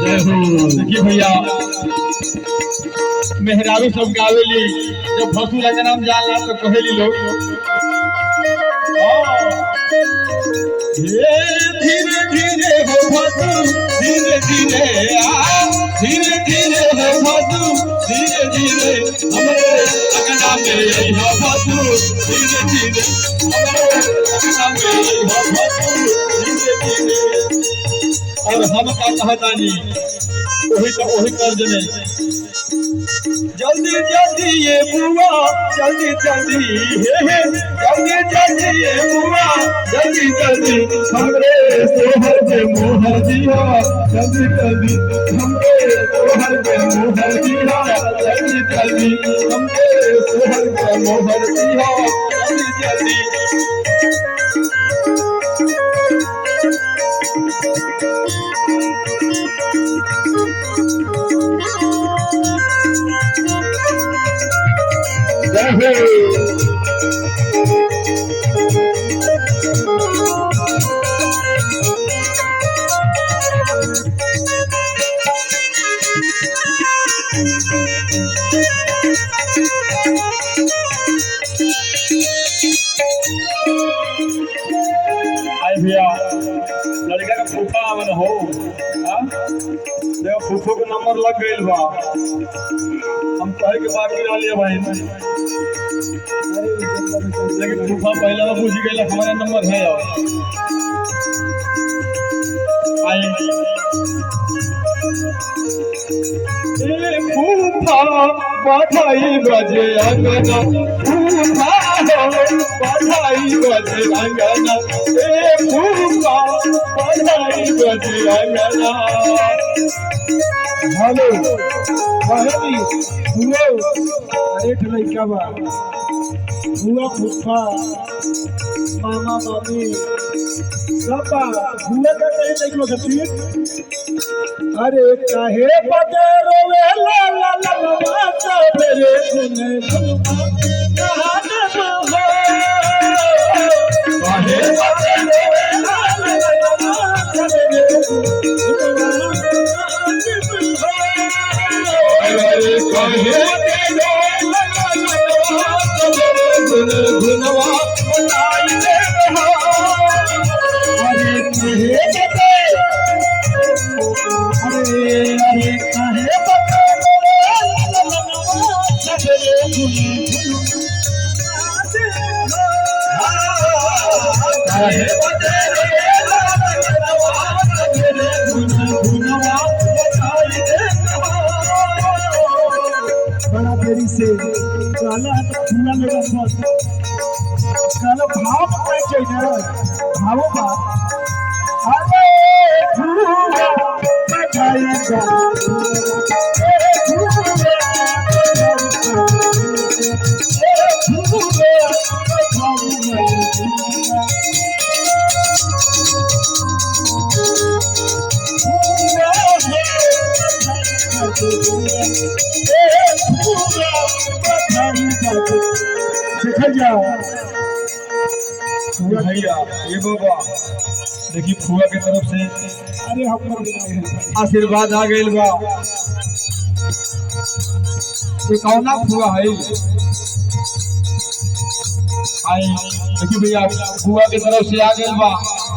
देखिए भैया मेहरारू सब गावेली जब भसुरा के नाम जानला तो कहेली लोग ये धीरे धीरे हो भसु धीरे धीरे धीरे धीरे हो भसु धीरे धीरे हमारे अगना में हो भसु धीरे धीरे हमारे अगना में हो भसु धीरे धीरे। और हम का कहतानी वही कर्ज में जल्दी जल्दी ये बुआ जल्दी जल्दी हे जल्दी जल्दी ये बुआ जल्दी जल्दी हमरे सोहर के मोहर दिया जल्दी जल्दी हमरे सोहर के मोहर दिया जल्दी जल्दी हमरे सोहर के मोहर दिया जल्दी जल्दी। भैया लड़का का फूफा आवन हो देखो फूफो के नंबर लग गई बा हम कहे के बात गिरा लिए भाई लेकिन फूफा पहले में पूछ गई हमारा नंबर है आई फूफा बधाई बजे अंगना फूफा बधाई बजे अंगना फूफा बधाई बजे अंगना। हेलो बहनी हुआ अरे लड़का बा हुआ फूफा मामा मामी सब हुआ का कहीं नहीं हो सकती। अरे काहे बजे रोवे ला ला ला माता मेरे सुने कहां हो काहे बजे रोवे ला ला ला माता मेरे अरे काहे बजे रोवे ला ला ला माता मेरे सुने गुनवा बनाई दे अरे काहे बड़ा देरी से काला खुला लगा काला भाव चाहिए भाव बात अरे भैया ये बाबा देखिए फुआ के तरफ से अरे हम आशीर्वाद आ गई बा कौना फुआ है आई देखिए भैया फुआ के तरफ से आ गई बा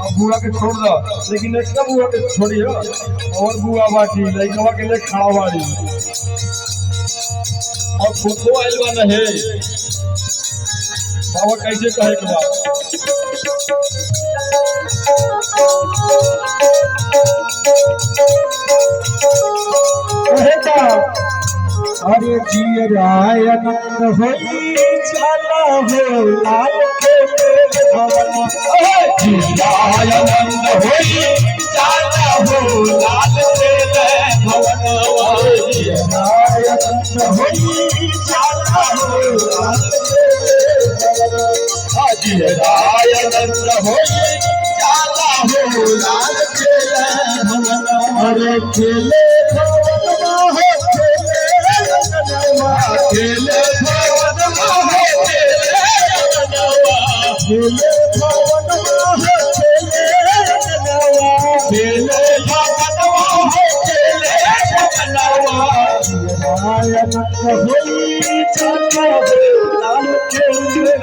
अब बुआ के छोड़ दो लेकिन एक बुआ के छोड़िए और बुआ बाटी लड़कवा के लिए खड़ा बाड़ी और फुफो आइल बा न है बाबा कैसे कहे के बा अरे जियरायन होई चला हो लाल के भवन जियरायन होई चला हो लाल के भवन जियरायन होई चला हो लाल के भवन जियरायन होई चला हो लाल के भवन अरे खेले खेले भवन खेले भवन खेले भगनवा हो खेले भगनवा आनंद होई चाचा हो लाल खेले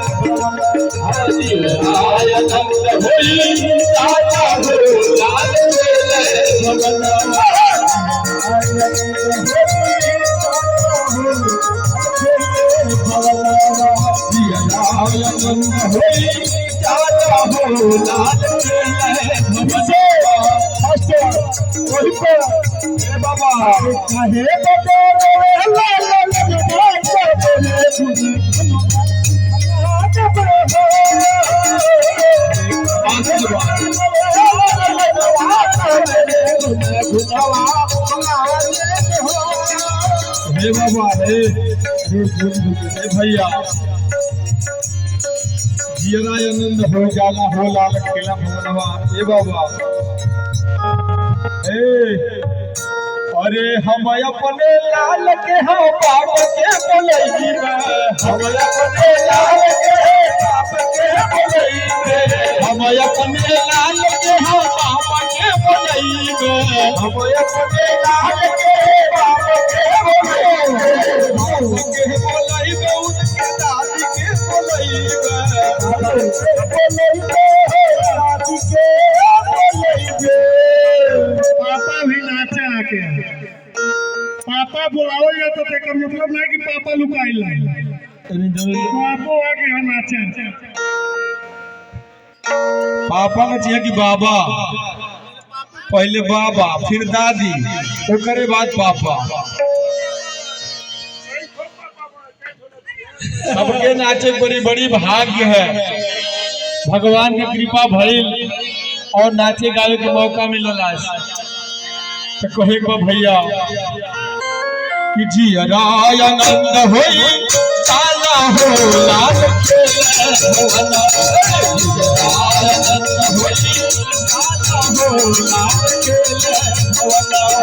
आनंद होई चाचा हो लाल खेले भगनवा आनंद होई चाचा हो खेले भगनवा आनंद होई चाचा हो लाल खेले भगनवा वही पर बाबा काहे बदे लाल हे बाबा हे भैया जियरा आनंद हो जाला हो लाल खेला भगनवा हे बाबा अरे हम अपने लाल के हम बाप के बोलई हम अपने लाल के बाप के बोलई हम अपने लाल के हम बाप के बोलई हम अपने लाल के बाप के बोलई के बोलई उनके दादी के बोलई पापा भी नाचा आके पापा बुलावल जाता तो एकर मतलब नहीं कि पापा लुकाइल पापो आके यहाँ नाचा पापा ने चाहिए कि बाबा पहले बाबा फिर दादी ओकरे बाद पापा सबके नाचे बड़ी बड़ी भाग्य है भगवान की कृपा भइल और नाचे गावे के मौका मिलल आज तो कहे को भैया कि जियरा आनंद होई ताला हो लाल खेले भगनवा जियरा आनंद होई ताला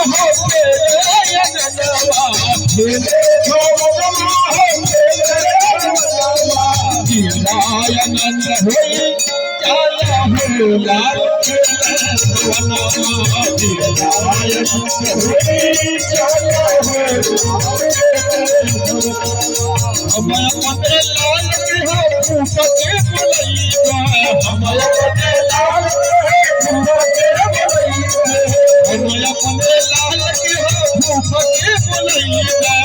हो लाल खेले भगनवा खेले भगनवा हो खेले भगनवा खेले आनंद होई चाला हो लाल खेले भगनवा आनंद होई चाला हो हम अपने लाल के हो फूफ के बोलईबा हम अपने लाल के फूफ के बोलईबा हम अपने लाल के हो फूफ के बोलईबा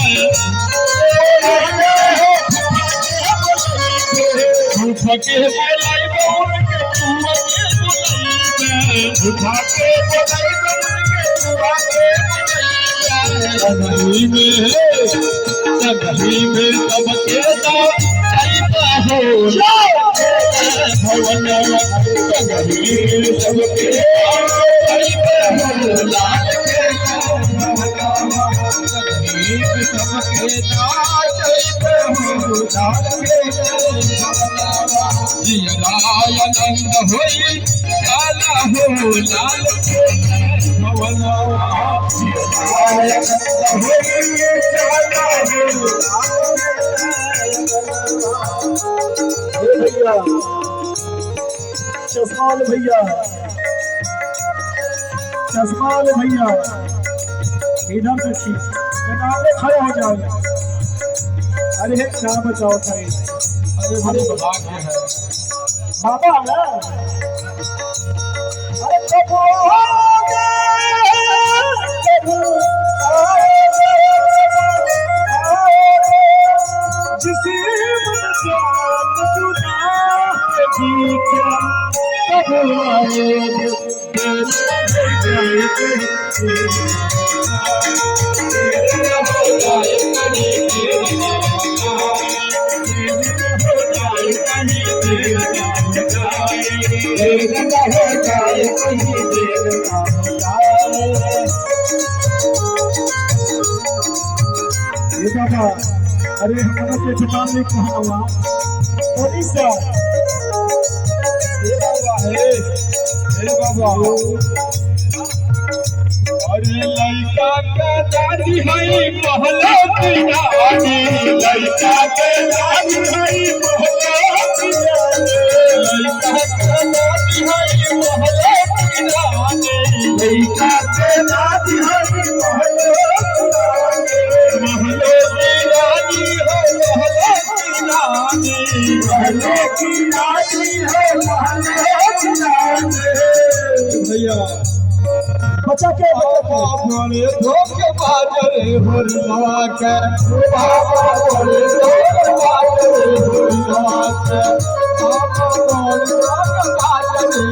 फके बोलाई बोल के तुआ के बोलाई उठा के बोलाई बोल के तुआ के बोलाई सगली में सब के दा चाहता हो भगनवा सगली में सब के चाहता हो लाल के भगनवा सगली में सब के दा चाहता हो लाल के जियरा आनंद होई चाला हो लाल खेले भगनवा आनंद होई चाला हो भैया चश्माल भैया इधर देखिए किनारे खड़े हो जाओ अरे क्या बचाओ था अरे बड़े भाग्य है बाबा है अरे कबो जिसे मन जान जुदा भी क्या कबो आए अरे हमारा के दुकान में कहाँ हुआ ओडिशा हे बाबा अरे लड़का के दादी हई महलो की रानी लड़का के दादी हई महलो की रानी लड़का के दादी हई महलो की रानी लड़का के दादी हई महलो की रानी हो महलो की रानी हो महलो की रानी भैया बचा के बोले धोखे बाजरे हुरवा के बाबा बोले धोखे बाजरे हुरवा के बाबा बोले धोखे बाजरे